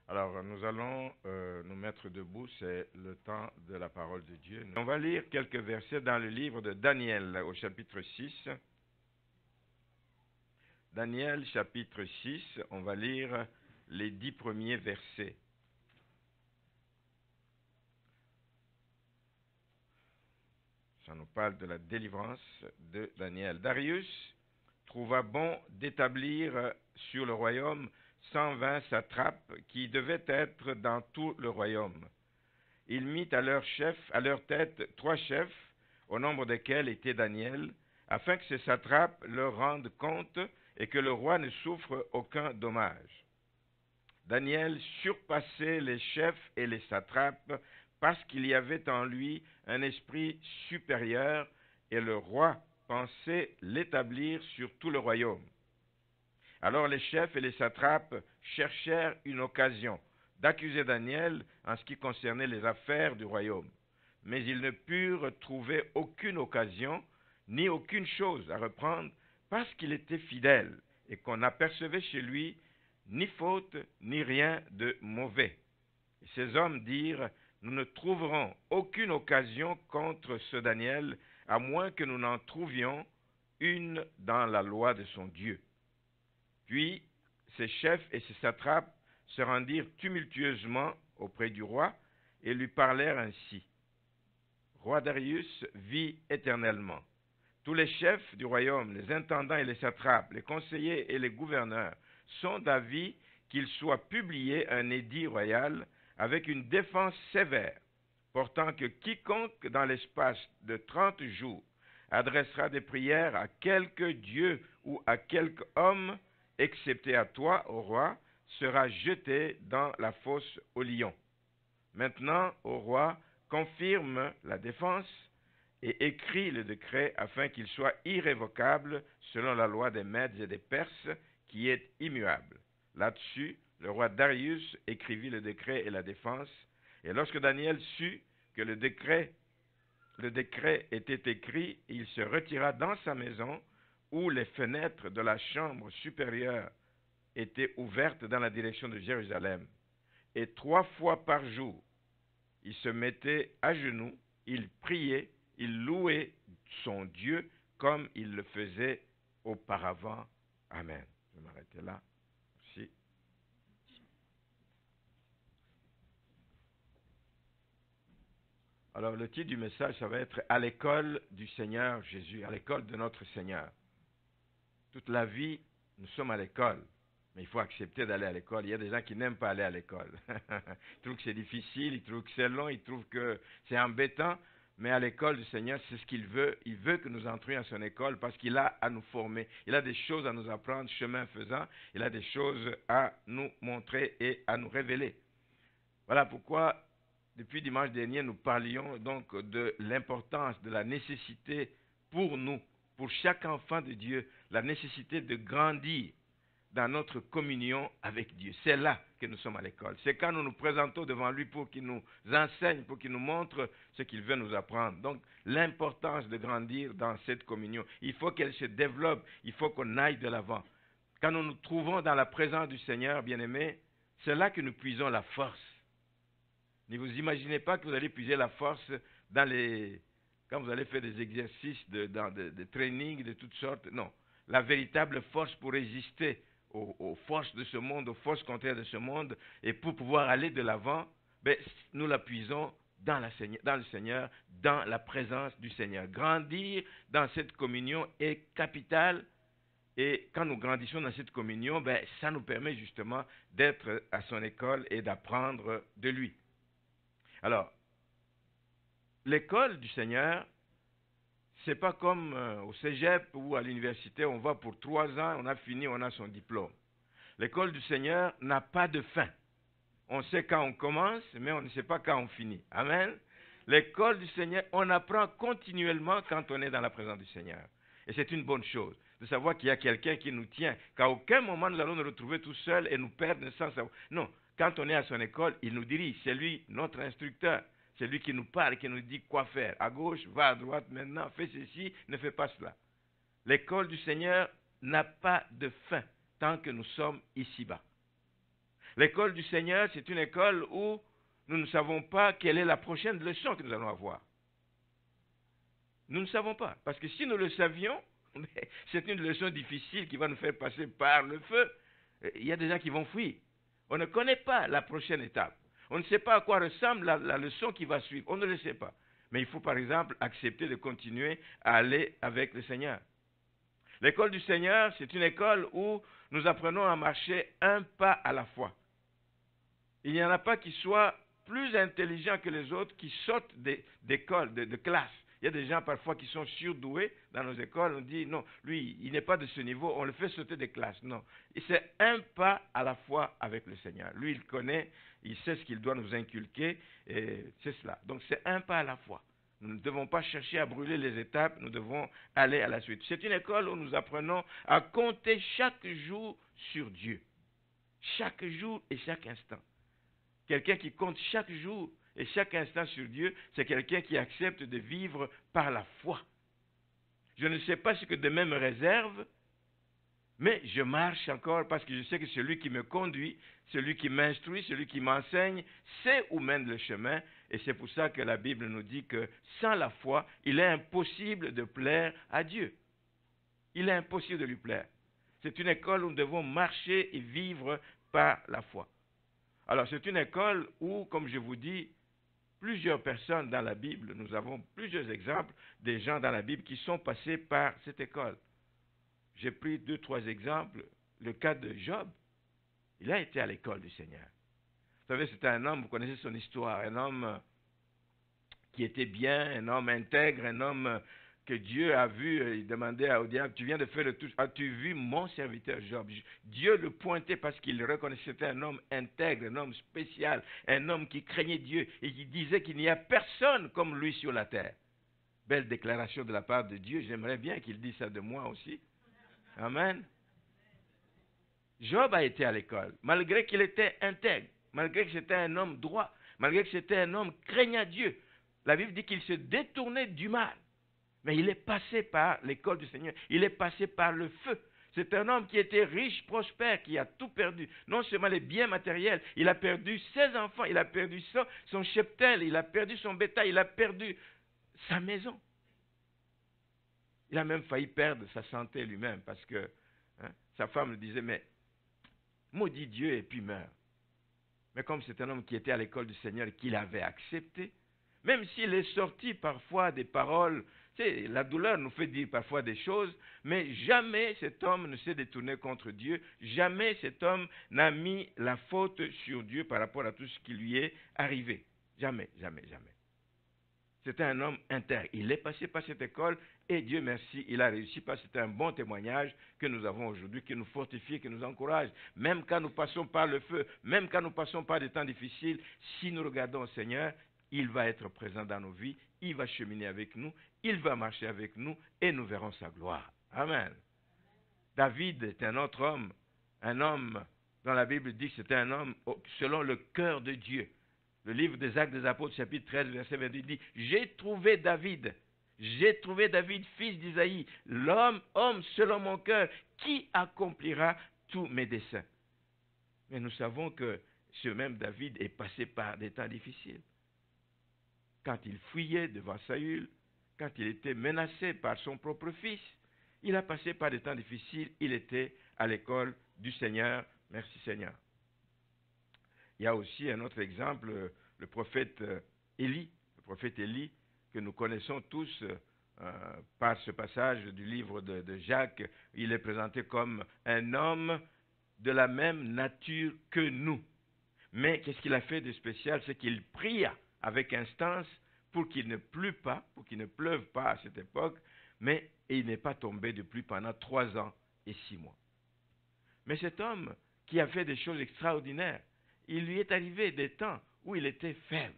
Alors, nous allons nous mettre debout, c'est le temps de la parole de Dieu. On va lire quelques versets dans le livre de Daniel au chapitre 6. Daniel chapitre 6, on va lire les 10 premiers versets. Ça nous parle de la délivrance de Daniel. Darius trouva bon d'établir sur le royaume 120 satrapes qui devaient être dans tout le royaume. Il mit à leur tête 3 chefs, au nombre desquels était Daniel, afin que ces satrapes leur rendent compte et que le roi ne souffre aucun dommage. Daniel surpassait les chefs et les satrapes parce qu'il y avait en lui un esprit supérieur et le roi pensait l'établir sur tout le royaume. Alors les chefs et les satrapes cherchèrent une occasion d'accuser Daniel en ce qui concernait les affaires du royaume. Mais ils ne purent trouver aucune occasion, ni aucune chose à reprendre, parce qu'il était fidèle et qu'on n'apercevait chez lui ni faute, ni rien de mauvais. Et ces hommes dirent, nous ne trouverons aucune occasion contre ce Daniel, à moins que nous n'en trouvions une dans la loi de son Dieu. Puis ses chefs et ses satrapes se rendirent tumultueusement auprès du roi et lui parlèrent ainsi. Roi Darius vit éternellement. Tous les chefs du royaume, les intendants et les satrapes, les conseillers et les gouverneurs sont d'avis qu'il soit publié un édit royal avec une défense sévère, portant que quiconque dans l'espace de 30 jours adressera des prières à quelque dieu ou à quelque homme, excepté à toi, ô roi, sera jeté dans la fosse aux lions. Maintenant, ô roi, confirme la défense et écrit le décret afin qu'il soit irrévocable selon la loi des Mèdes et des Perses qui est immuable. Là-dessus, le roi Darius écrivit le décret et la défense, et lorsque Daniel sut que le décret était écrit, il se retira dans sa maison où les fenêtres de la chambre supérieure étaient ouvertes dans la direction de Jérusalem. Et 3 fois par jour, il se mettait à genoux, il priait, il louait son Dieu comme il le faisait auparavant. Amen. Je vais m'arrêter là. Merci. Alors, le titre du message, ça va être « À l'école du Seigneur Jésus », à l'école de notre Seigneur. Toute la vie, nous sommes à l'école, mais il faut accepter d'aller à l'école. Il y a des gens qui n'aiment pas aller à l'école. Ils trouvent que c'est difficile, ils trouvent que c'est long, ils trouvent que c'est embêtant, mais à l'école du Seigneur, c'est ce qu'il veut. Il veut que nous entrions à son école parce qu'il a à nous former. Il a des choses à nous apprendre, chemin faisant. Il a des choses à nous montrer et à nous révéler. Voilà pourquoi depuis dimanche dernier, nous parlions donc de l'importance, de la nécessité pour nous, pour chaque enfant de Dieu, la nécessité de grandir dans notre communion avec Dieu. C'est là que nous sommes à l'école. C'est quand nous nous présentons devant lui pour qu'il nous enseigne, pour qu'il nous montre ce qu'il veut nous apprendre. Donc, l'importance de grandir dans cette communion. Il faut qu'elle se développe, il faut qu'on aille de l'avant. Quand nous nous trouvons dans la présence du Seigneur, bien-aimés, c'est là que nous puisons la force. Ne vous imaginez pas que vous allez puiser la force quand vous allez faire des exercices de training de toutes sortes. Non. La véritable force pour résister aux forces de ce monde, aux forces contraires de ce monde, et pour pouvoir aller de l'avant, nous la puisons dans le Seigneur, dans la présence du Seigneur. Grandir dans cette communion est capital. Et quand nous grandissons dans cette communion, ça nous permet justement d'être à son école et d'apprendre de lui. Alors, l'école du Seigneur, c'est pas comme au cégep ou à l'université, on va pour 3 ans, on a fini, on a son diplôme. L'école du Seigneur n'a pas de fin. On sait quand on commence, mais on ne sait pas quand on finit. Amen. L'école du Seigneur, on apprend continuellement quand on est dans la présence du Seigneur. Et c'est une bonne chose de savoir qu'il y a quelqu'un qui nous tient, qu'à aucun moment nous allons nous retrouver tout seuls et nous perdre sans savoir. Non. Quand on est à son école, il nous dirige. C'est lui, notre instructeur. C'est lui qui nous parle, qui nous dit quoi faire. À gauche, va à droite maintenant, fais ceci, ne fais pas cela. L'école du Seigneur n'a pas de fin tant que nous sommes ici-bas. L'école du Seigneur, c'est une école où nous ne savons pas quelle est la prochaine leçon que nous allons avoir. Nous ne savons pas. Parce que si nous le savions, c'est une leçon difficile qui va nous faire passer par le feu. Il y a des gens qui vont fuir. On ne connaît pas la prochaine étape. On ne sait pas à quoi ressemble la leçon qui va suivre. On ne le sait pas. Mais il faut par exemple accepter de continuer à aller avec le Seigneur. L'école du Seigneur, c'est une école où nous apprenons à marcher un pas à la fois. Il n'y en a pas qui soient plus intelligents que les autres, qui sautent d'école, de classe. Il y a des gens parfois qui sont surdoués dans nos écoles. On dit non, lui, il n'est pas de ce niveau, on le fait sauter des classes. Non, c'est un pas à la fois avec le Seigneur. Lui, il connaît, il sait ce qu'il doit nous inculquer, et c'est cela. Donc c'est un pas à la fois. Nous ne devons pas chercher à brûler les étapes, nous devons aller à la suite. C'est une école où nous apprenons à compter chaque jour sur Dieu. Chaque jour et chaque instant. Quelqu'un qui compte chaque jour et chaque instant sur Dieu, c'est quelqu'un qui accepte de vivre par la foi. Je ne sais pas ce que demain me réserve, mais je marche encore parce que je sais que celui qui me conduit, celui qui m'instruit, celui qui m'enseigne, sait où mène le chemin. Et c'est pour ça que la Bible nous dit que sans la foi, il est impossible de plaire à Dieu. Il est impossible de lui plaire. C'est une école où nous devons marcher et vivre par la foi. Alors c'est une école où, comme je vous dis, plusieurs personnes dans la Bible, nous avons plusieurs exemples des gens dans la Bible qui sont passés par cette école. J'ai pris 2-3 exemples. Le cas de Job, il a été à l'école du Seigneur. Vous savez, c'était un homme, vous connaissez son histoire, un homme qui était bien, un homme intègre, un homme que Dieu a vu, il demandait au diable, tu viens de faire le tout, as-tu vu mon serviteur Job? Dieu le pointait parce qu'il reconnaissait que c'était un homme intègre, un homme spécial, un homme qui craignait Dieu et qui disait qu'il n'y a personne comme lui sur la terre. Belle déclaration de la part de Dieu, j'aimerais bien qu'il dise ça de moi aussi. Amen. Job a été à l'école, malgré qu'il était intègre, malgré que c'était un homme droit, malgré que c'était un homme craignant Dieu. La Bible dit qu'il se détournait du mal. Mais il est passé par l'école du Seigneur. Il est passé par le feu. C'est un homme qui était riche, prospère, qui a tout perdu. Non seulement les biens matériels, il a perdu ses enfants, il a perdu son cheptel, il a perdu son bétail, il a perdu sa maison. Il a même failli perdre sa santé lui-même parce que sa femme lui disait, mais maudit Dieu et puis meurt. Mais comme c'est un homme qui était à l'école du Seigneur et qu'il avait accepté, même s'il est sorti parfois des paroles, la douleur nous fait dire parfois des choses, mais jamais cet homme ne s'est détourné contre Dieu, jamais cet homme n'a mis la faute sur Dieu par rapport à tout ce qui lui est arrivé. Jamais, jamais, jamais. C'était un homme intègre. Il est passé par cette école et Dieu merci, il a réussi parce que c'est un bon témoignage que nous avons aujourd'hui, qui nous fortifie, qui nous encourage. Même quand nous passons par le feu, même quand nous passons par des temps difficiles, si nous regardons au Seigneur, il va être présent dans nos vies, il va cheminer avec nous, il va marcher avec nous et nous verrons sa gloire. Amen. David est un autre homme, un homme dont la Bible dit que c'était un homme selon le cœur de Dieu. Le livre des Actes des Apôtres, chapitre 13, verset 28, dit « J'ai trouvé David, fils d'Isaïe, homme selon mon cœur, qui accomplira tous mes desseins. » Mais nous savons que ce même David est passé par des temps difficiles. Quand il fuyait devant Saül, quand il était menacé par son propre fils, il a passé par des temps difficiles, il était à l'école du Seigneur. Merci Seigneur. Il y a aussi un autre exemple, le prophète Élie, que nous connaissons tous par ce passage du livre de Jacques. Il est présenté comme un homme de la même nature que nous. Mais qu'est-ce qu'il a fait de spécial? C'est qu'il pria avec instance pour qu'il ne pleuve pas, pour qu'il ne pleuve pas à cette époque, mais il n'est pas tombé de pluie pendant 3 ans et 6 mois. Mais cet homme qui a fait des choses extraordinaires, il lui est arrivé des temps où il était faible.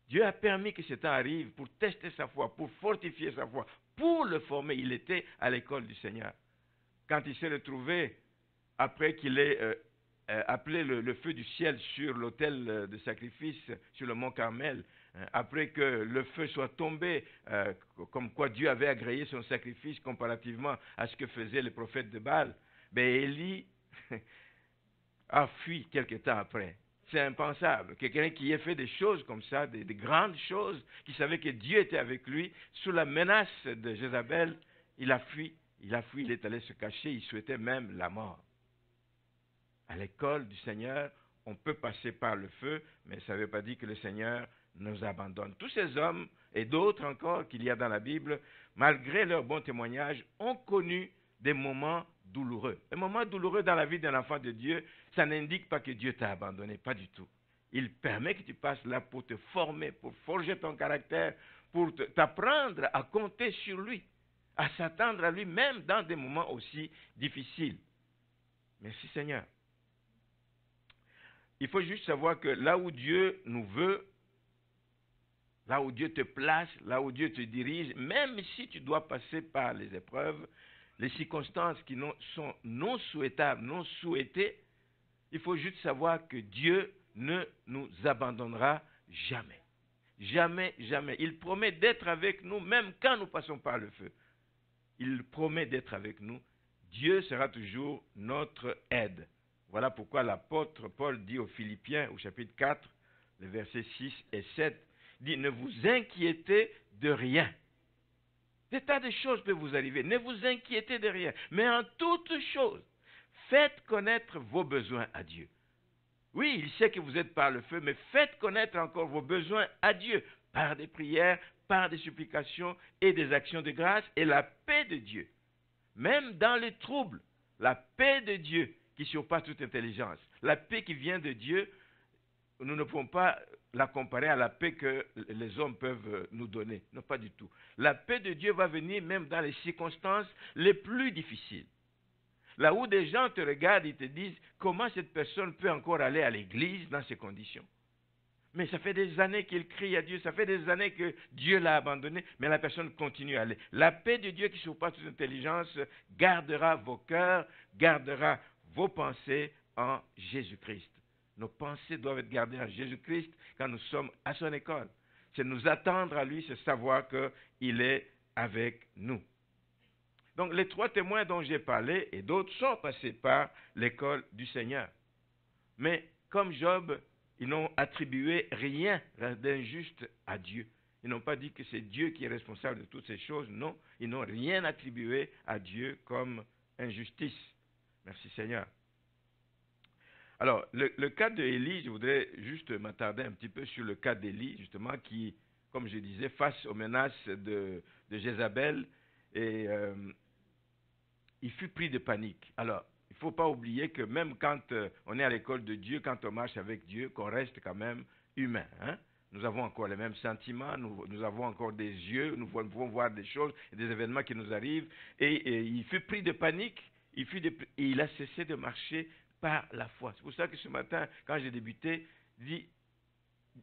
Dieu a permis que ce temps arrive pour tester sa foi, pour fortifier sa foi, pour le former. Il était à l'école du Seigneur. Quand il s'est retrouvé, après qu'il ait appelé le feu du ciel sur l'autel de sacrifice sur le mont Carmel, après que le feu soit tombé, comme quoi Dieu avait agréé son sacrifice comparativement à ce que faisaient les prophètes de Baal, Élie a fui quelque temps après. C'est impensable. Quelqu'un qui ait fait des choses comme ça, des grandes choses, qui savait que Dieu était avec lui, sous la menace de Jézabel, il a fui, il est allé se cacher, il souhaitait même la mort. À l'école du Seigneur, on peut passer par le feu, mais ça ne veut pas dire que le Seigneur nous abandonne. Tous ces hommes et d'autres encore qu'il y a dans la Bible, malgré leur bon témoignage, ont connu des moments douloureux. Un moment douloureux dans la vie d'un enfant de Dieu, ça n'indique pas que Dieu t'a abandonné, pas du tout. Il permet que tu passes là pour te former, pour forger ton caractère, pour t'apprendre à compter sur lui, à s'attendre à lui, même dans des moments aussi difficiles. Merci Seigneur. Il faut juste savoir que là où Dieu nous veut, là où Dieu te place, là où Dieu te dirige, même si tu dois passer par les épreuves, les circonstances qui sont non souhaitables, non souhaitées, il faut juste savoir que Dieu ne nous abandonnera jamais. Jamais, jamais. Il promet d'être avec nous, même quand nous passons par le feu. Il promet d'être avec nous. Dieu sera toujours notre aide. Voilà pourquoi l'apôtre Paul dit aux Philippiens, au chapitre 4, les versets 6 et 7, dit « Ne vous inquiétez de rien ». Des tas de choses peuvent vous arriver. Ne vous inquiétez de rien. Mais en toutes choses, faites connaître vos besoins à Dieu. Oui, il sait que vous êtes par le feu, mais faites connaître encore vos besoins à Dieu par des prières, par des supplications et des actions de grâce, et la paix de Dieu, même dans les troubles, la paix de Dieu qui surpasse toute intelligence, la paix qui vient de Dieu, nous ne pouvons pas la comparer à la paix que les hommes peuvent nous donner. Non, pas du tout. La paix de Dieu va venir même dans les circonstances les plus difficiles. Là où des gens te regardent, ils te disent comment cette personne peut encore aller à l'église dans ces conditions. Mais ça fait des années qu'il crie à Dieu, ça fait des années que Dieu l'a abandonné, mais la personne continue à aller. La paix de Dieu qui surpasse toute intelligence gardera vos cœurs, gardera vos pensées en Jésus-Christ. Nos pensées doivent être gardées en Jésus-Christ quand nous sommes à son école. C'est nous attendre à lui, c'est savoir qu'il est avec nous. Donc les trois témoins dont j'ai parlé et d'autres sont passés par l'école du Seigneur. Mais comme Job, ils n'ont attribué rien d'injuste à Dieu. Ils n'ont pas dit que c'est Dieu qui est responsable de toutes ces choses. Non, ils n'ont rien attribué à Dieu comme injustice. Merci Seigneur. Alors, le cas d'Élie, je voudrais juste m'attarder un petit peu sur le cas d'Élie, justement, qui, comme je disais, face aux menaces de Jézabel, et il fut pris de panique. Alors, il ne faut pas oublier que même quand on est à l'école de Dieu, quand on marche avec Dieu, qu'on reste quand même humain. Hein? Nous avons encore les mêmes sentiments, nous avons encore des yeux, nous pouvons voir des choses, des événements qui nous arrivent. Et il fut pris de panique, et il a cessé de marcher par la foi. C'est pour ça que ce matin, quand j'ai débuté,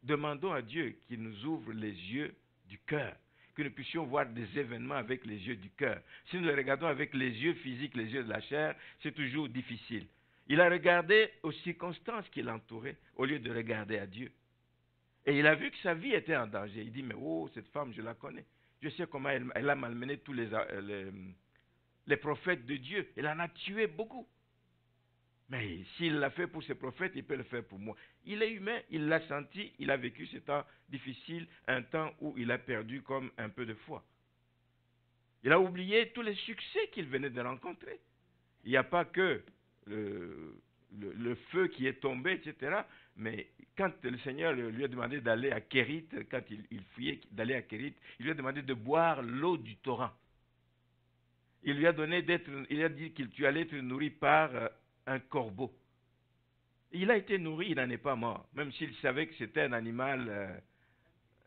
demandons à Dieu qu'il nous ouvre les yeux du cœur, que nous puissions voir des événements avec les yeux du cœur. Si nous les regardons avec les yeux physiques, les yeux de la chair, c'est toujours difficile. Il a regardé aux circonstances qui l'entouraient au lieu de regarder à Dieu. Et il a vu que sa vie était en danger. Il dit, mais oh, cette femme, je la connais. Je sais comment elle a malmené tous les prophètes de Dieu. Elle en a tué beaucoup. Mais s'il l'a fait pour ses prophètes, il peut le faire pour moi. Il est humain, il l'a senti, il a vécu ce temps difficile, un temps où il a perdu comme un peu de foi. Il a oublié tous les succès qu'il venait de rencontrer. Il n'y a pas que le feu qui est tombé, etc. Mais quand le Seigneur lui a demandé d'aller à Kérit, quand il fuyait d'aller à Kérit, il lui a demandé de boire l'eau du torrent. Il lui a dit que tu allais être nourri par un corbeau. Il a été nourri, il n'en est pas mort. Même s'il savait que c'était un animal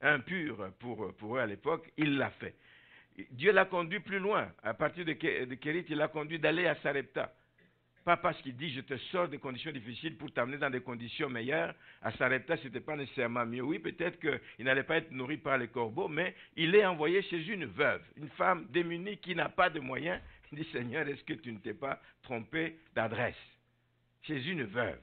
impur pour eux à l'époque, il l'a fait. Dieu l'a conduit plus loin. À partir de Kérit, il l'a conduit d'aller à Sarepta. Pas parce qu'il dit, je te sors des conditions difficiles pour t'amener dans des conditions meilleures. À Sarepta, ce n'était pas nécessairement mieux. Oui, peut-être qu'il n'allait pas être nourri par les corbeaux, mais il est envoyé chez une veuve, une femme démunie qui n'a pas de moyens. Il dit, Seigneur, est-ce que tu ne t'es pas trompé d'adresse? Chez une veuve.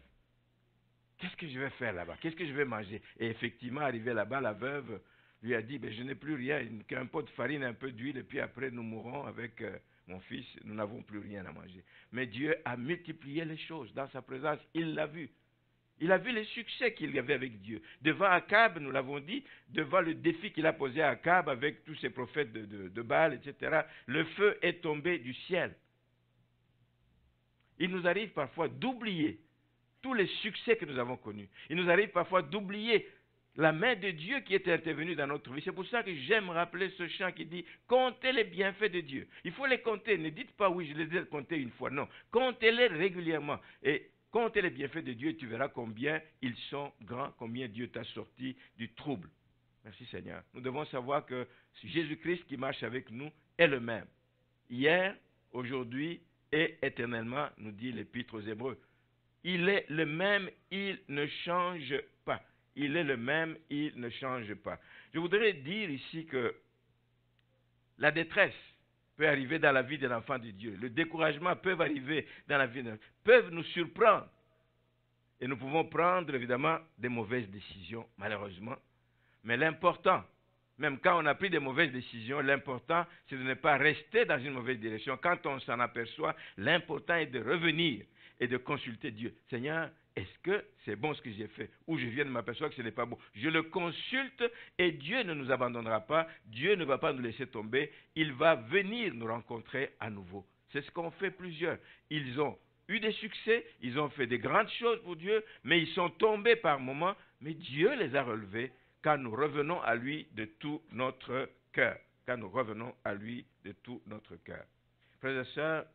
Qu'est-ce que je vais faire là-bas? Qu'est-ce que je vais manger? Et effectivement, arrivé là-bas, la veuve lui a dit, je n'ai plus rien, qu'un pot de farine, un peu d'huile, et puis après nous mourrons avec mon fils, nous n'avons plus rien à manger. Mais Dieu a multiplié les choses dans sa présence, il l'a vu. Il a vu les succès qu'il y avait avec Dieu. Devant Akab, nous l'avons dit, devant le défi qu'il a posé à Akab avec tous ses prophètes de Baal, etc., le feu est tombé du ciel. Il nous arrive parfois d'oublier tous les succès que nous avons connus. Il nous arrive parfois d'oublier la main de Dieu qui est intervenue dans notre vie. C'est pour ça que j'aime rappeler ce chant qui dit « Comptez les bienfaits de Dieu ». Il faut les compter. Ne dites pas « Oui, je les ai comptés une fois ». Non, comptez-les régulièrement. Et comptez les bienfaits de Dieu et tu verras combien ils sont grands, combien Dieu t'a sorti du trouble. Merci Seigneur. Nous devons savoir que Jésus-Christ qui marche avec nous est le même. Hier, aujourd'hui et éternellement, nous dit l'Épître aux Hébreux. Il est le même, il ne change pas. Il est le même, il ne change pas. Je voudrais dire ici que la détresse peut arriver dans la vie de l'enfant de Dieu. Le découragement peut arriver dans la vie de l'enfant, peuvent nous surprendre. Et nous pouvons prendre évidemment des mauvaises décisions, malheureusement. Mais l'important, même quand on a pris des mauvaises décisions, l'important c'est de ne pas rester dans une mauvaise direction. Quand on s'en aperçoit, l'important est de revenir et de consulter Dieu. Seigneur, est-ce que c'est bon ce que j'ai fait? Ou je viens de m'apercevoir que ce n'est pas bon. Je le consulte et Dieu ne nous abandonnera pas. Dieu ne va pas nous laisser tomber. Il va venir nous rencontrer à nouveau. C'est ce qu'ont fait plusieurs. Ils ont eu des succès, ils ont fait des grandes choses pour Dieu, mais ils sont tombés par moments. Mais Dieu les a relevés quand nous revenons à lui de tout notre cœur. Quand nous revenons à lui de tout notre cœur. Frères et sœurs,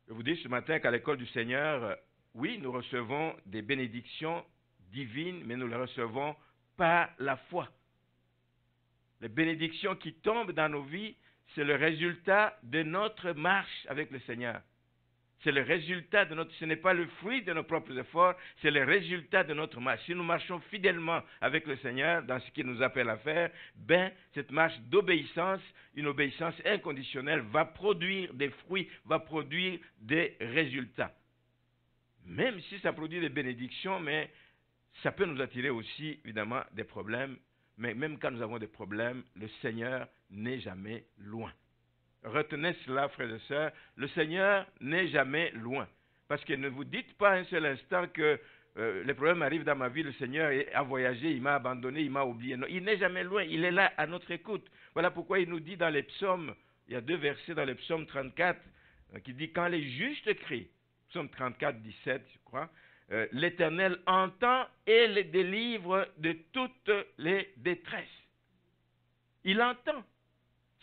je vous dis ce matin qu'à l'école du Seigneur, oui, nous recevons des bénédictions divines, mais nous les recevons par la foi. Les bénédictions qui tombent dans nos vies, c'est le résultat de notre marche avec le Seigneur. C'est le résultat de notre... Ce n'est pas le fruit de nos propres efforts, c'est le résultat de notre marche. Si nous marchons fidèlement avec le Seigneur dans ce qu'il nous appelle à faire, ben, cette marche d'obéissance, une obéissance inconditionnelle, va produire des fruits, va produire des résultats. Même si ça produit des bénédictions, mais ça peut nous attirer aussi, évidemment, des problèmes. Mais même quand nous avons des problèmes, le Seigneur n'est jamais loin. Retenez cela, frères et sœurs, le Seigneur n'est jamais loin. Parce que ne vous dites pas un seul instant que les problèmes arrivent dans ma vie, le Seigneur a voyagé, il m'a abandonné, il m'a oublié. Non, il n'est jamais loin, il est là à notre écoute. Voilà pourquoi il nous dit dans les psaumes, il y a 2 versets dans le psaume 34, qui dit « Quand les justes crient », psaume 34, 17, je crois, l'Éternel entend et les délivre de toutes les détresses. Il entend.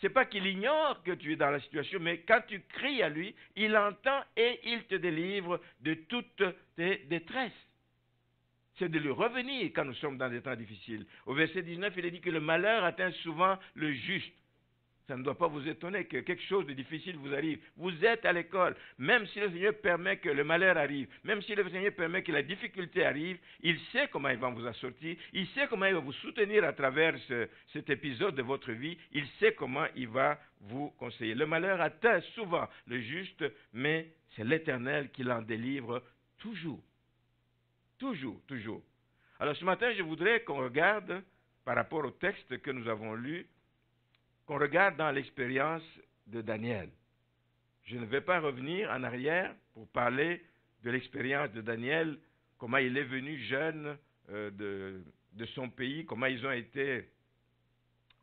Ce n'est pas qu'il ignore que tu es dans la situation, mais quand tu cries à lui, il entend et il te délivre de toutes tes détresses. C'est de lui revenir quand nous sommes dans des temps difficiles. Au verset 19, il est dit que le malheur atteint souvent le juste. Ça ne doit pas vous étonner que quelque chose de difficile vous arrive. Vous êtes à l'école. Même si le Seigneur permet que le malheur arrive, même si le Seigneur permet que la difficulté arrive, il sait comment il va vous en sortir. Il sait comment il va vous soutenir à travers cet épisode de votre vie. Il sait comment il va vous conseiller. Le malheur atteint souvent le juste, mais c'est l'Éternel qui l'en délivre toujours. Toujours, toujours. Alors ce matin, je voudrais qu'on regarde, par rapport au texte que nous avons lu, qu'on regarde dans l'expérience de Daniel. Je ne vais pas revenir en arrière pour parler de l'expérience de Daniel, comment il est venu jeune de son pays, comment ils ont été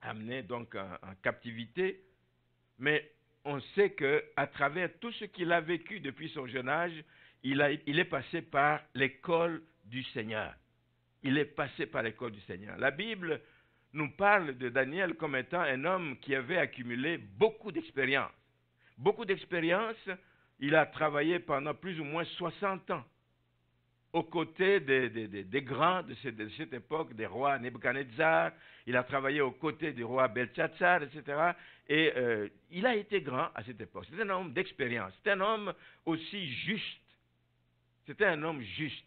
amenés donc en captivité. Mais on sait qu'à travers tout ce qu'il a vécu depuis son jeune âge, il est passé par l'école du Seigneur. Il est passé par l'école du Seigneur. La Bible nous parle de Daniel comme étant un homme qui avait accumulé beaucoup d'expérience. Beaucoup d'expérience, il a travaillé pendant plus ou moins 60 ans aux côtés des grands de cette époque, des rois Nebuchadnezzar. Il a travaillé aux côtés du roi Belshazzar, etc. Et il a été grand à cette époque. C'était un homme d'expérience. C'était un homme aussi juste. C'était un homme juste.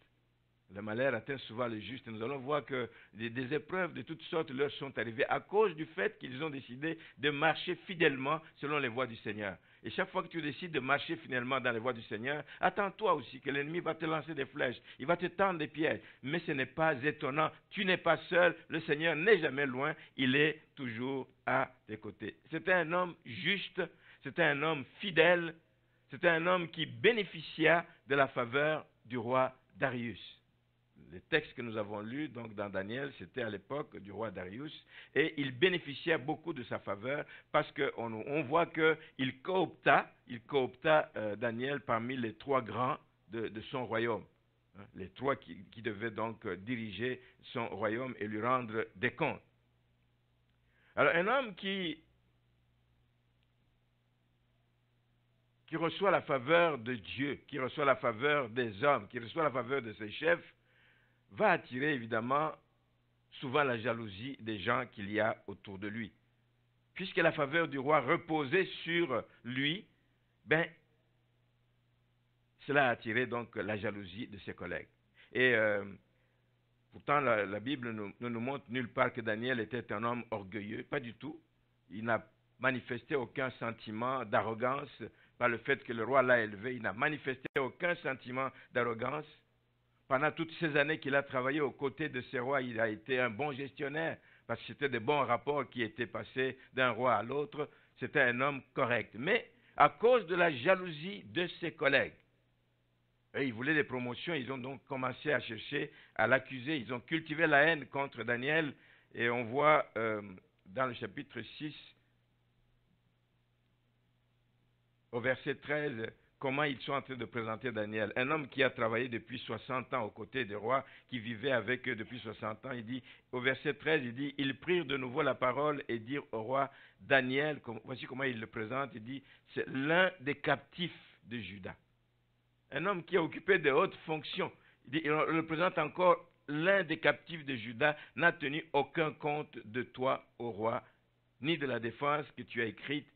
Le malheur atteint souvent les justes. Nous allons voir que des épreuves de toutes sortes leur sont arrivées à cause du fait qu'ils ont décidé de marcher fidèlement selon les voies du Seigneur. Et chaque fois que tu décides de marcher fidèlement dans les voies du Seigneur, attends-toi aussi que l'ennemi va te lancer des flèches, il va te tendre des pièges. Mais ce n'est pas étonnant, tu n'es pas seul, le Seigneur n'est jamais loin, il est toujours à tes côtés. C'était un homme juste, c'était un homme fidèle, c'était un homme qui bénéficia de la faveur du roi Darius. Les textes que nous avons lus donc dans Daniel, c'était à l'époque du roi Darius, et il bénéficiait beaucoup de sa faveur parce qu'on voit qu'il coopta Daniel parmi les 3 grands de son royaume. Les 3 qui devaient donc diriger son royaume et lui rendre des comptes. Alors un homme qui reçoit la faveur de Dieu, qui reçoit la faveur des hommes, qui reçoit la faveur de ses chefs, va attirer évidemment souvent la jalousie des gens qu'il y a autour de lui. Puisque la faveur du roi reposait sur lui, cela a attiré donc la jalousie de ses collègues. Et pourtant la Bible ne nous montre nulle part que Daniel était un homme orgueilleux, pas du tout. Il n'a manifesté aucun sentiment d'arrogance par le fait que le roi l'a élevé. Il n'a manifesté aucun sentiment d'arrogance. Pendant toutes ces années qu'il a travaillé aux côtés de ces rois, il a été un bon gestionnaire, parce que c'était des bons rapports qui étaient passés d'un roi à l'autre. C'était un homme correct. Mais à cause de la jalousie de ses collègues, et ils voulaient des promotions, ils ont donc commencé à chercher à l'accuser. Ils ont cultivé la haine contre Daniel. Et on voit dans le chapitre 6, au verset 13, comment ils sont en train de présenter Daniel. Un homme qui a travaillé depuis 60 ans aux côtés des rois, qui vivait avec eux depuis 60 ans. Il dit, au verset 13, il dit, ils prirent de nouveau la parole et dirent au roi Daniel, voici comment il le présente, il dit, c'est l'un des captifs de Juda. Un homme qui a occupé de hautes fonctions. Il le présente encore, l'un des captifs de Juda n'a tenu aucun compte de toi, ô roi, ni de la défense que tu as écrite,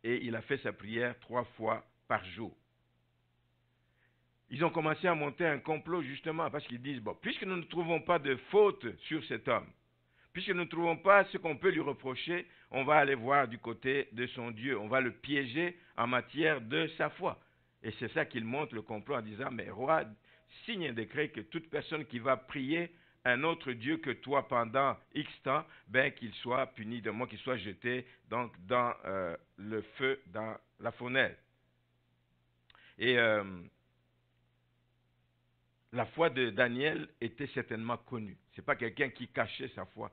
et il a fait sa prière 3 fois par jour. Ils ont commencé à monter un complot justement parce qu'ils disent, bon, puisque nous ne trouvons pas de faute sur cet homme, puisque nous ne trouvons pas ce qu'on peut lui reprocher, on va aller voir du côté de son Dieu, on va le piéger en matière de sa foi. Et c'est ça qu'il montre le complot en disant, mais roi, signe un décret que toute personne qui va prier un autre Dieu que toi pendant X temps, qu'il soit puni de mort, qu'il soit jeté donc dans le feu, dans la fournaise. Et la foi de Daniel était certainement connue. Ce n'est pas quelqu'un qui cachait sa foi.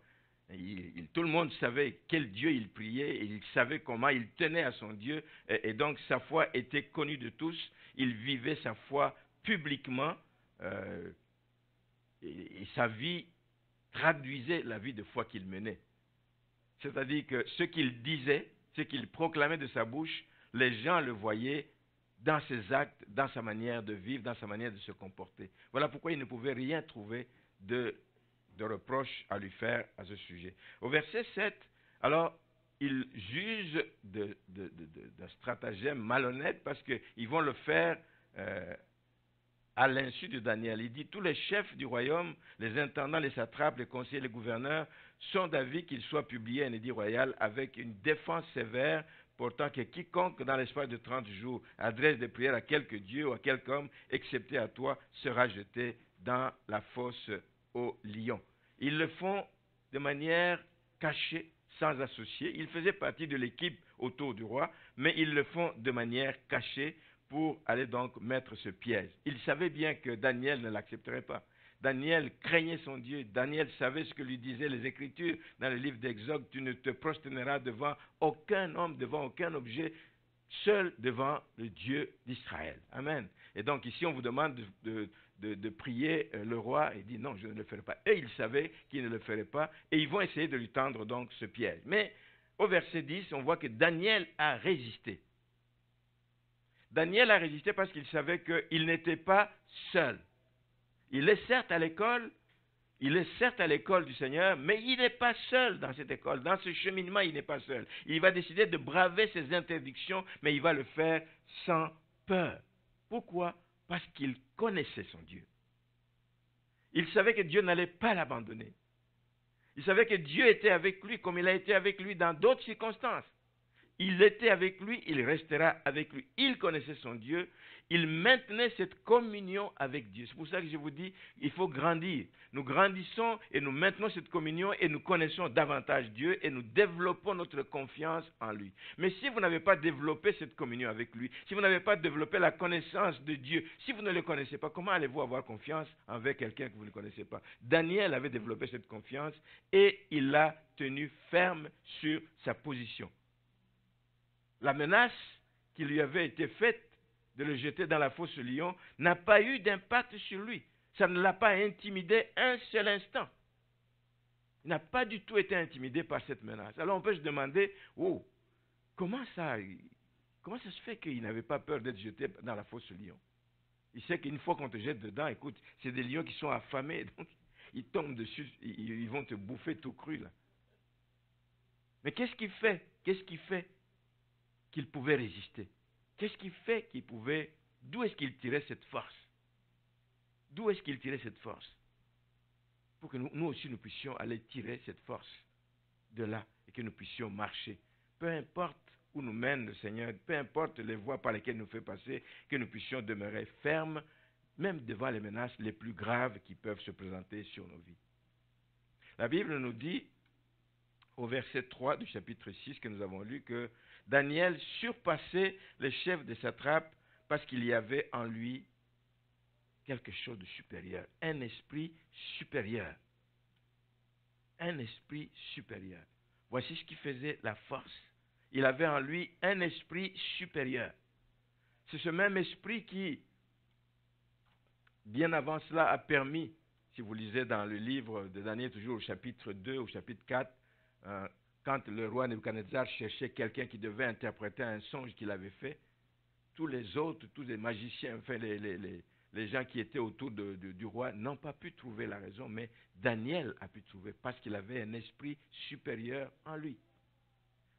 Tout le monde savait quel Dieu il priait, et il savait comment il tenait à son Dieu, et donc sa foi était connue de tous. Il vivait sa foi publiquement, et sa vie traduisait la vie de foi qu'il menait. C'est-à-dire que ce qu'il disait, ce qu'il proclamait de sa bouche, les gens le voyaient dans ses actes, dans sa manière de vivre, dans sa manière de se comporter. Voilà pourquoi il ne pouvait rien trouver de reproche à lui faire à ce sujet. Au verset 7, alors, il juge d'un stratagème malhonnête parce qu'ils vont le faire à l'insu de Daniel. Il dit, tous les chefs du royaume, les intendants, les satrapes, les conseillers, les gouverneurs, sont d'avis qu'il soit publié un édit royal avec une défense sévère, portant que quiconque, dans l'espace de 30 jours, adresse des prières à quelque dieu ou à quelque homme, excepté à toi, sera jeté dans la fosse aux lions. Ils le font de manière cachée, sans associés. Ils faisaient partie de l'équipe autour du roi, mais ils le font de manière cachée pour aller donc mettre ce piège. Ils savaient bien que Daniel ne l'accepterait pas. Daniel craignait son Dieu. Daniel savait ce que lui disaient les Écritures dans le livre d'Exode. Tu ne te prosterneras devant aucun homme, devant aucun objet, seul devant le Dieu d'Israël. Amen. Et donc ici, on vous demande de prier le roi. Il dit non, je ne le ferai pas. Et ils savaient qu'il ne le ferait pas. Et ils vont essayer de lui tendre donc ce piège. Mais au verset 10, on voit que Daniel a résisté. Daniel a résisté parce qu'il savait qu'il n'était pas seul. Il est certes à l'école, du Seigneur, mais il n'est pas seul dans cette école. Dans ce cheminement, il n'est pas seul. Il va décider de braver ses interdictions, mais il va le faire sans peur. Pourquoi? Parce qu'il connaissait son Dieu. Il savait que Dieu n'allait pas l'abandonner. Il savait que Dieu était avec lui comme il a été avec lui dans d'autres circonstances. Il était avec lui, il restera avec lui. Il connaissait son Dieu, il maintenait cette communion avec Dieu. C'est pour ça que je vous dis, il faut grandir. Nous grandissons et nous maintenons cette communion et nous connaissons davantage Dieu et nous développons notre confiance en lui. Mais si vous n'avez pas développé cette communion avec lui, si vous n'avez pas développé la connaissance de Dieu, si vous ne le connaissez pas, comment allez-vous avoir confiance envers quelqu'un que vous ne connaissez pas? Daniel avait développé cette confiance et il a tenu ferme sur sa position. La menace qui lui avait été faite de le jeter dans la fosse lion n'a pas eu d'impact sur lui. Ça ne l'a pas intimidé un seul instant. Il n'a pas du tout été intimidé par cette menace. Alors on peut se demander, oh, comment ça se fait qu'il n'avait pas peur d'être jeté dans la fosse lion? Il sait qu'une fois qu'on te jette dedans, écoute, c'est des lions qui sont affamés, donc ils tombent dessus, ils vont te bouffer tout cru là. Mais qu'est-ce qui fait qu'il pouvait résister? Qu'est-ce qui fait qu'il pouvait... D'où est-ce qu'il tirait cette force? D'où est-ce qu'il tirait cette force? Pour que nous aussi nous puissions aller tirer cette force de là et que nous puissions marcher. Peu importe où nous mène le Seigneur, peu importe les voies par lesquelles nous fait passer, que nous puissions demeurer fermes, même devant les menaces les plus graves qui peuvent se présenter sur nos vies. La Bible nous dit, au verset 3 du chapitre 6 que nous avons lu, que Daniel surpassait les chefs des satrapes parce qu'il y avait en lui quelque chose de supérieur, un esprit supérieur. Un esprit supérieur. Voici ce qui faisait la force. Il avait en lui un esprit supérieur. C'est ce même esprit qui, bien avant cela, a permis, si vous lisez dans le livre de Daniel, toujours au chapitre 2, au chapitre 4, quand le roi Nebuchadnezzar cherchait quelqu'un qui devait interpréter un songe qu'il avait fait, tous les autres, tous les magiciens, enfin les gens qui étaient autour du roi n'ont pas pu trouver la raison, mais Daniel a pu trouver parce qu'il avait un esprit supérieur en lui.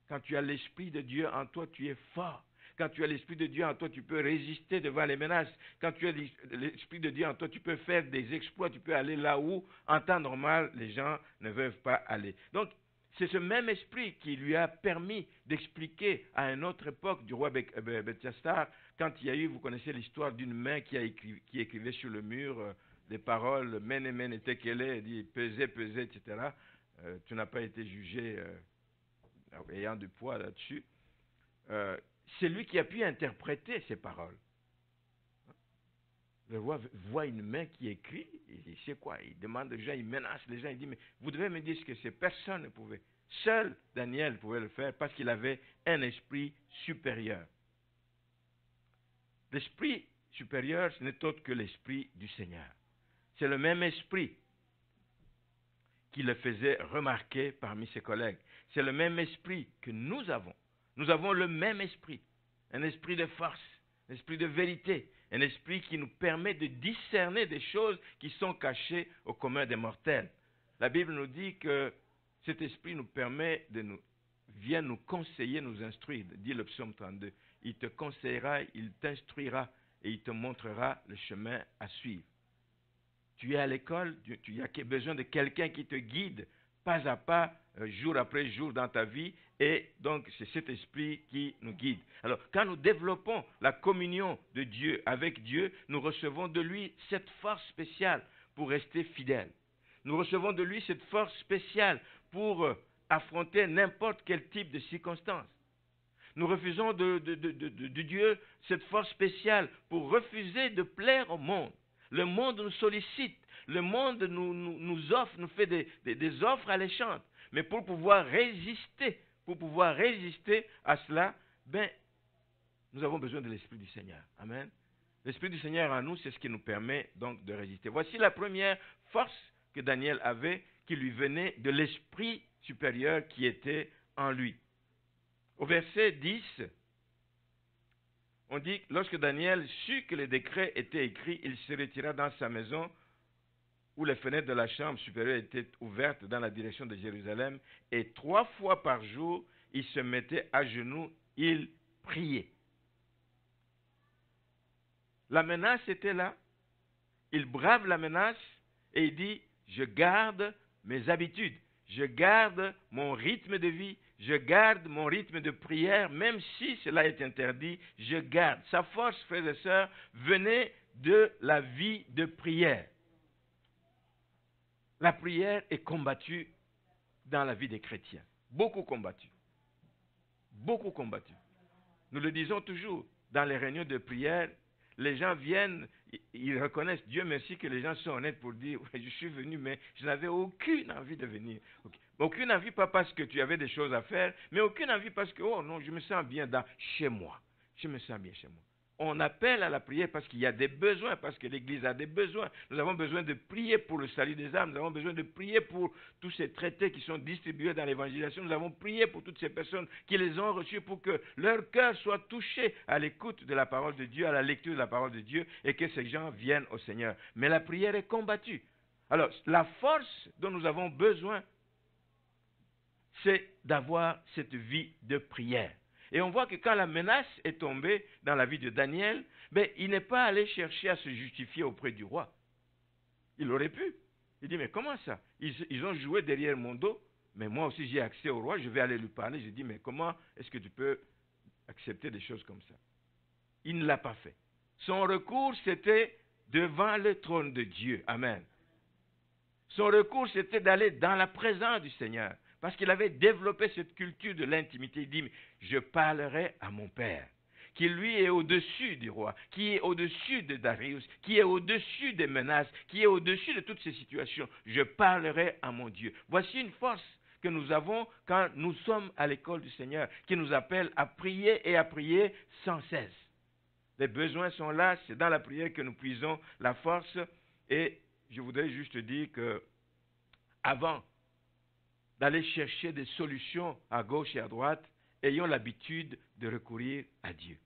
Quand tu as l'esprit de Dieu en toi, tu es fort. Quand tu as l'esprit de Dieu en toi, tu peux résister devant les menaces. Quand tu as l'esprit de Dieu en toi, tu peux faire des exploits, tu peux aller là où, en temps normal, les gens ne veulent pas aller. Donc, c'est ce même esprit qui lui a permis d'expliquer à une autre époque du roi Belchassar, quand il y a eu, vous connaissez l'histoire d'une main qui écrivait sur le mur des paroles « Mene, mene, tekele », dit « pesez, pesez », etc. Tu n'as pas été jugé ayant du poids là-dessus. C'est lui qui a pu interpréter ces paroles. Le roi voit une main qui écrit, il dit, c'est quoi? Il demande aux gens, il menace les gens, il dit, mais vous devez me dire ce que c'est. Personne ne pouvait. Seul Daniel pouvait le faire parce qu'il avait un esprit supérieur. L'esprit supérieur, ce n'est autre que l'esprit du Seigneur. C'est le même esprit qui le faisait remarquer parmi ses collègues. C'est le même esprit que nous avons. Nous avons le même esprit, un esprit de force, un esprit de vérité, un esprit qui nous permet de discerner des choses qui sont cachées au commun des mortels. La Bible nous dit que cet esprit nous permet vient nous conseiller, nous instruire, dit le psaume 32. Il te conseillera, il t'instruira et il te montrera le chemin à suivre. Tu es à l'école, tu as besoin de quelqu'un qui te guide pas à pas, jour après jour dans ta vie, et donc c'est cet esprit qui nous guide. Alors, quand nous développons la communion de Dieu avec Dieu, nous recevons de lui cette force spéciale pour rester fidèles. Nous recevons de lui cette force spéciale pour affronter n'importe quel type de circonstance. Nous refusons de Dieu cette force spéciale pour refuser de plaire au monde. Le monde nous sollicite, le monde nous offre, nous fait des offres alléchantes. Mais pour pouvoir résister à cela, nous avons besoin de l'Esprit du Seigneur. Amen. L'Esprit du Seigneur en nous, c'est ce qui nous permet donc de résister. Voici la première force que Daniel avait, qui lui venait de l'Esprit supérieur qui était en lui. Au verset 10, on dit, lorsque Daniel sut que les décrets étaient écrits, il se retira dans sa maison où les fenêtres de la chambre supérieure étaient ouvertes dans la direction de Jérusalem, et 3 fois par jour, il se mettait à genoux, il priait. La menace était là, il brave la menace, et il dit, je garde mes habitudes, je garde mon rythme de vie, Je garde mon rythme de prière, même si cela est interdit, je garde. Sa force, frères et sœurs, venait de la vie de prière. La prière est combattue dans la vie des chrétiens. Beaucoup combattue. Beaucoup combattue. Nous le disons toujours, dans les réunions de prière, les gens viennent, ils reconnaissent, Dieu merci que les gens sont honnêtes pour dire, je suis venu, mais je n'avais aucune envie de venir. Aucune envie, pas parce que tu avais des choses à faire, mais aucune envie parce que, oh non, je me sens bien chez moi. Je me sens bien chez moi. On appelle à la prière parce qu'il y a des besoins, parce que l'Église a des besoins. Nous avons besoin de prier pour le salut des âmes. Nous avons besoin de prier pour tous ces traités qui sont distribués dans l'évangélisation. Nous avons prié pour toutes ces personnes qui les ont reçus pour que leur cœur soit touché à l'écoute de la parole de Dieu, à la lecture de la parole de Dieu, et que ces gens viennent au Seigneur. Mais la prière est combattue. Alors, la force dont nous avons besoin, c'est d'avoir cette vie de prière. Et on voit que quand la menace est tombée dans la vie de Daniel, il n'est pas allé chercher à se justifier auprès du roi. Il aurait pu. Il dit, mais comment ça? Ils ont joué derrière mon dos, mais moi aussi j'ai accès au roi, je vais aller lui parler. Je dis, mais comment est-ce que tu peux accepter des choses comme ça? Il ne l'a pas fait. Son recours, c'était devant le trône de Dieu. Amen. Son recours, c'était d'aller dans la présence du Seigneur. Parce qu'il avait développé cette culture de l'intimité. Il dit, je parlerai à mon Père, qui lui est au-dessus du roi, qui est au-dessus de Darius, qui est au-dessus des menaces, qui est au-dessus de toutes ces situations. Je parlerai à mon Dieu. Voici une force que nous avons quand nous sommes à l'école du Seigneur, qui nous appelle à prier et à prier sans cesse. Les besoins sont là, c'est dans la prière que nous puisons la force. Et je voudrais juste dire que avant d'aller chercher des solutions à gauche et à droite, ayons l'habitude de recourir à Dieu.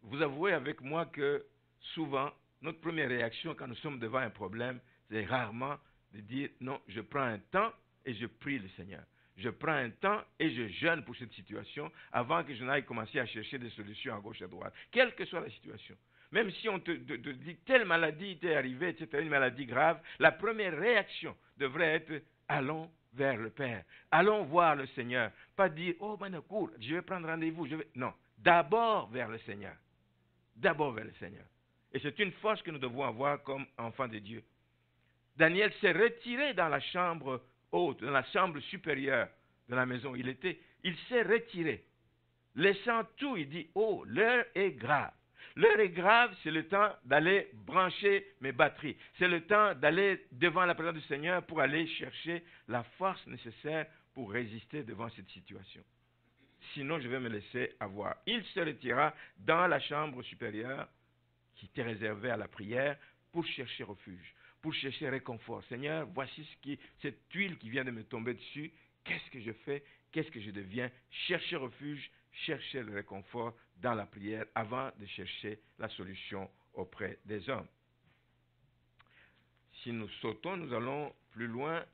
Vous avouez avec moi que souvent, notre première réaction quand nous sommes devant un problème, c'est rarement de dire non, je prends un temps et je prie le Seigneur. Je prends un temps et je jeûne pour cette situation avant que je n'aille commencer à chercher des solutions à gauche et à droite, quelle que soit la situation. Même si on te dit telle maladie t'est arrivée, etc., une maladie grave, la première réaction devrait être allons vers le Père. Allons voir le Seigneur. Pas dire, oh, cours, je vais prendre rendez-vous. Non, d'abord vers le Seigneur. D'abord vers le Seigneur. Et c'est une force que nous devons avoir comme enfants de Dieu. Daniel s'est retiré dans la chambre haute, dans la chambre supérieure de la maison où il était. Il s'est retiré. Laissant tout, il dit, oh, l'heure est grave. L'heure est grave, c'est le temps d'aller brancher mes batteries. C'est le temps d'aller devant la présence du Seigneur pour aller chercher la force nécessaire pour résister devant cette situation. Sinon, je vais me laisser avoir. Il se retira dans la chambre supérieure qui était réservée à la prière pour chercher refuge, pour chercher réconfort. Seigneur, voici cette huile qui vient de me tomber dessus. Qu'est-ce que je fais? Qu'est-ce que je deviens? Chercher refuge, chercher le réconfort dans la prière avant de chercher la solution auprès des hommes. Si nous sautons, nous allons plus loin.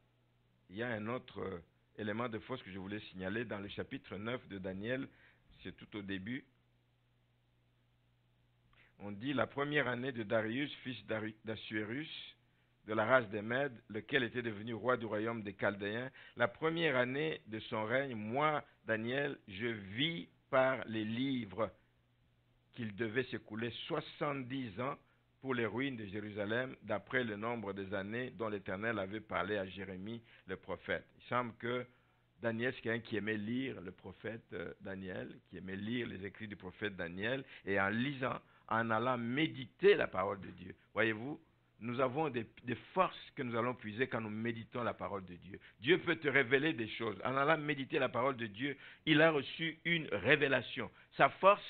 Il y a un autre élément de force que je voulais signaler dans le chapitre 9 de Daniel. C'est tout au début. On dit la première année de Darius, fils d'Assuérus, de la race des Mèdes, lequel était devenu roi du royaume des Chaldéens. La première année de son règne, moi, Daniel, je vis par les livres qu'il devait s'écouler 70 ans pour les ruines de Jérusalem, d'après le nombre des années dont l'Éternel avait parlé à Jérémie, le prophète. Il semble que Daniel, c'est quelqu'un qui aimait lire le prophète Daniel, qui aimait lire les écrits du prophète Daniel, et en lisant, en allant méditer la parole de Dieu. Voyez-vous, nous avons des forces que nous allons puiser quand nous méditons la parole de Dieu. Dieu peut te révéler des choses. En allant méditer la parole de Dieu, il a reçu une révélation. Sa force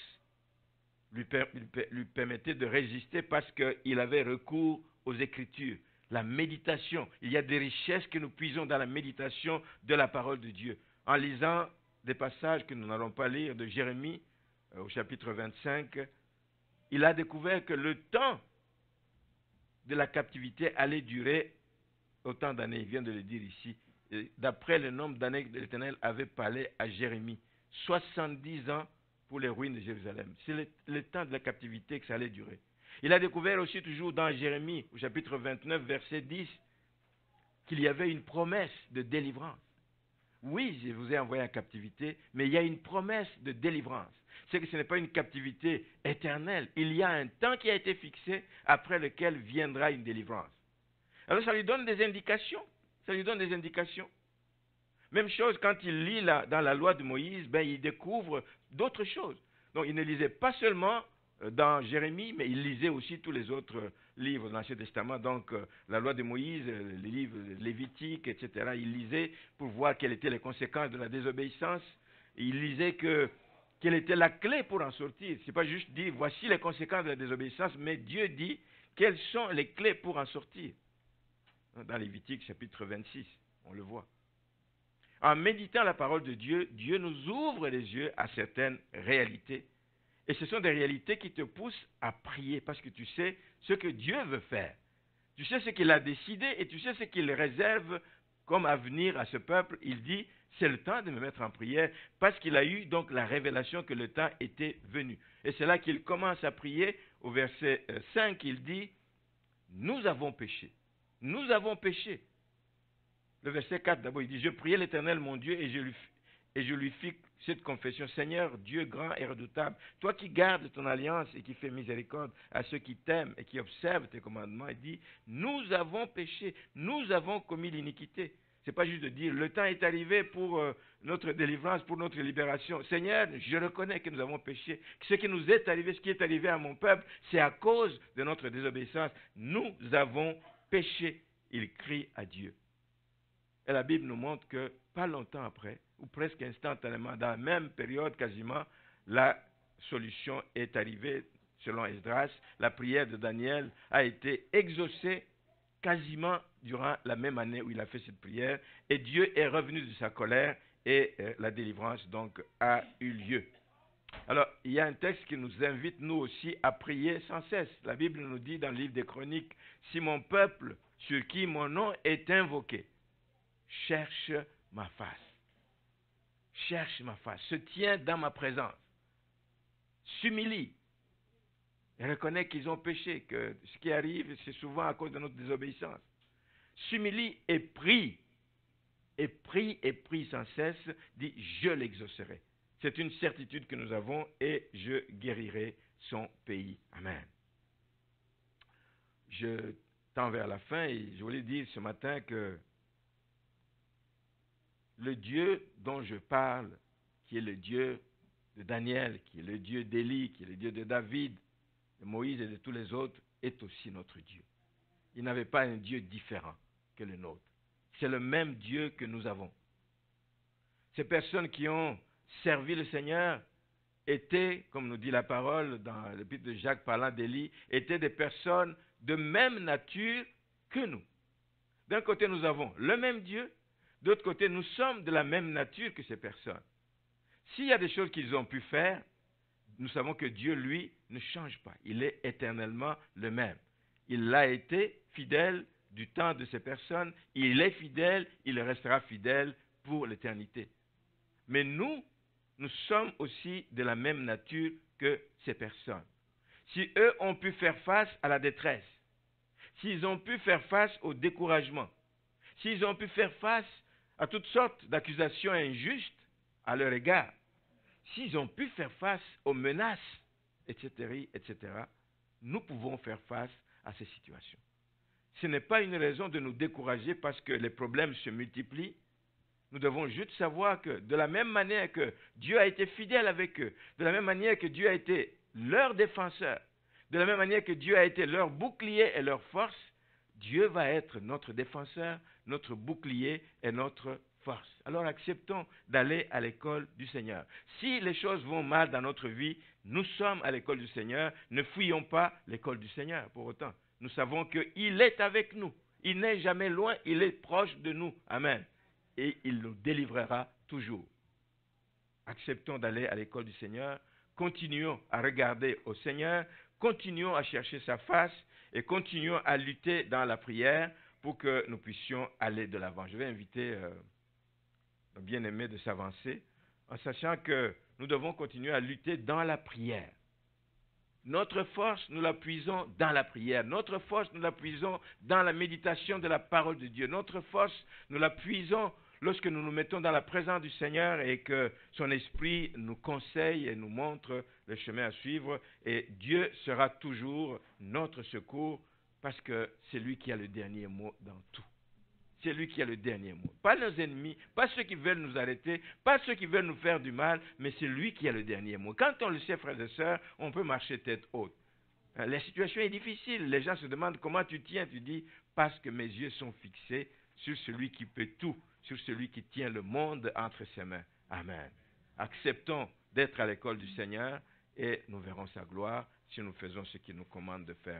lui permettait de résister parce qu'il avait recours aux Écritures. La méditation, il y a des richesses que nous puisons dans la méditation de la parole de Dieu. En lisant des passages que nous n'allons pas lire de Jérémie, au chapitre 25, il a découvert que le temps de la captivité allait durer autant d'années. Il vient de le dire ici. D'après le nombre d'années que l'Éternel avait parlé à Jérémie, 70 ans pour les ruines de Jérusalem. C'est le temps de la captivité que ça allait durer. Il a découvert aussi toujours dans Jérémie, au chapitre 29, verset 10, qu'il y avait une promesse de délivrance. Oui, je vous ai envoyé en captivité, mais il y a une promesse de délivrance. C'est que ce n'est pas une captivité éternelle. Il y a un temps qui a été fixé après lequel viendra une délivrance. Alors ça lui donne des indications. Ça lui donne des indications. Même chose quand il lit dans la loi de Moïse, il découvre d'autres choses. Donc il ne lisait pas seulement dans Jérémie, mais il lisait aussi tous les autres livres de l'Ancien Testament. Donc la loi de Moïse, les livres lévitiques, etc. Il lisait pour voir quelles étaient les conséquences de la désobéissance. Il lisait quelle était la clé pour en sortir. Ce n'est pas juste dire voici les conséquences de la désobéissance, mais Dieu dit quelles sont les clés pour en sortir. Dans Lévitique chapitre 26, on le voit. En méditant la parole de Dieu, Dieu nous ouvre les yeux à certaines réalités. Et ce sont des réalités qui te poussent à prier parce que tu sais ce que Dieu veut faire. Tu sais ce qu'il a décidé et tu sais ce qu'il réserve comme avenir à ce peuple. Il dit, c'est le temps de me mettre en prière parce qu'il a eu donc la révélation que le temps était venu. Et c'est là qu'il commence à prier. Au verset 5, il dit, nous avons péché. Nous avons péché. Le verset 4, d'abord, il dit, je priais l'Éternel, mon Dieu, et je lui fis cette confession. Seigneur, Dieu grand et redoutable, toi qui gardes ton alliance et qui fais miséricorde à ceux qui t'aiment et qui observent tes commandements, il dit, nous avons péché, nous avons commis l'iniquité. Ce n'est pas juste de dire, le temps est arrivé pour notre délivrance, pour notre libération. Seigneur, je reconnais que nous avons péché. Ce qui nous est arrivé, ce qui est arrivé à mon peuple, c'est à cause de notre désobéissance. Nous avons péché. Il crie à Dieu. Et la Bible nous montre que pas longtemps après, ou presque instantanément, dans la même période quasiment, la solution est arrivée. Selon Esdras, la prière de Daniel a été exaucée quasiment durant la même année où il a fait cette prière. Et Dieu est revenu de sa colère et la délivrance donc a eu lieu. Alors, il y a un texte qui nous invite nous aussi à prier sans cesse. La Bible nous dit dans le livre des Chroniques, « Si mon peuple, sur qui mon nom est invoqué, cherche ma face, se tient dans ma présence, s'humilie, et reconnaît qu'ils ont péché, que ce qui arrive, c'est souvent à cause de notre désobéissance. S'humilie et prie sans cesse, dit je l'exaucerai. C'est une certitude que nous avons et je guérirai son pays. Amen. Je tends vers la fin et je voulais dire ce matin que le Dieu dont je parle, qui est le Dieu de Daniel, qui est le Dieu d'Élie, qui est le Dieu de David, de Moïse et de tous les autres, est aussi notre Dieu. Il n'avait pas un Dieu différent que le nôtre. C'est le même Dieu que nous avons. Ces personnes qui ont servi le Seigneur étaient, comme nous dit la parole dans l'épître de Jacques parlant d'Élie, étaient des personnes de même nature que nous. D'un côté, nous avons le même Dieu. D'autre côté, nous sommes de la même nature que ces personnes. S'il y a des choses qu'ils ont pu faire, nous savons que Dieu, lui, ne change pas. Il est éternellement le même. Il a été fidèle du temps de ces personnes. Il est fidèle, il restera fidèle pour l'éternité. Mais nous sommes aussi de la même nature que ces personnes. Si eux ont pu faire face à la détresse, s'ils ont pu faire face au découragement, s'ils ont pu faire face à toutes sortes d'accusations injustes à leur égard, s'ils ont pu faire face aux menaces, etc., nous pouvons faire face à ces situations. Ce n'est pas une raison de nous décourager parce que les problèmes se multiplient. Nous devons juste savoir que de la même manière que Dieu a été fidèle avec eux, de la même manière que Dieu a été leur défenseur, de la même manière que Dieu a été leur bouclier et leur force, Dieu va être notre défenseur, notre bouclier et notre force. Alors acceptons d'aller à l'école du Seigneur. Si les choses vont mal dans notre vie, nous sommes à l'école du Seigneur. Ne fuyons pas l'école du Seigneur pour autant. Nous savons qu'il est avec nous. Il n'est jamais loin, il est proche de nous. Amen. Et il nous délivrera toujours. Acceptons d'aller à l'école du Seigneur. Continuons à regarder au Seigneur. Continuons à chercher sa face et continuons à lutter dans la prière pour que nous puissions aller de l'avant. Je vais inviter nos bien-aimés de s'avancer en sachant que nous devons continuer à lutter dans la prière. Notre force, nous la puisons dans la prière. Notre force, nous la puisons dans la méditation de la parole de Dieu. Notre force, nous la puisons lorsque nous nous mettons dans la présence du Seigneur et que son esprit nous conseille et nous montre le chemin à suivre, et Dieu sera toujours notre secours parce que c'est lui qui a le dernier mot dans tout. C'est lui qui a le dernier mot. Pas nos ennemis, pas ceux qui veulent nous arrêter, pas ceux qui veulent nous faire du mal, mais c'est lui qui a le dernier mot. Quand on le sait, frères et sœurs, on peut marcher tête haute. La situation est difficile. Les gens se demandent comment tu tiens. Tu dis, parce que mes yeux sont fixés sur celui qui peut tout, sur celui qui tient le monde entre ses mains. Amen. Acceptons d'être à l'école du Seigneur et nous verrons sa gloire si nous faisons ce qu'il nous commande de faire.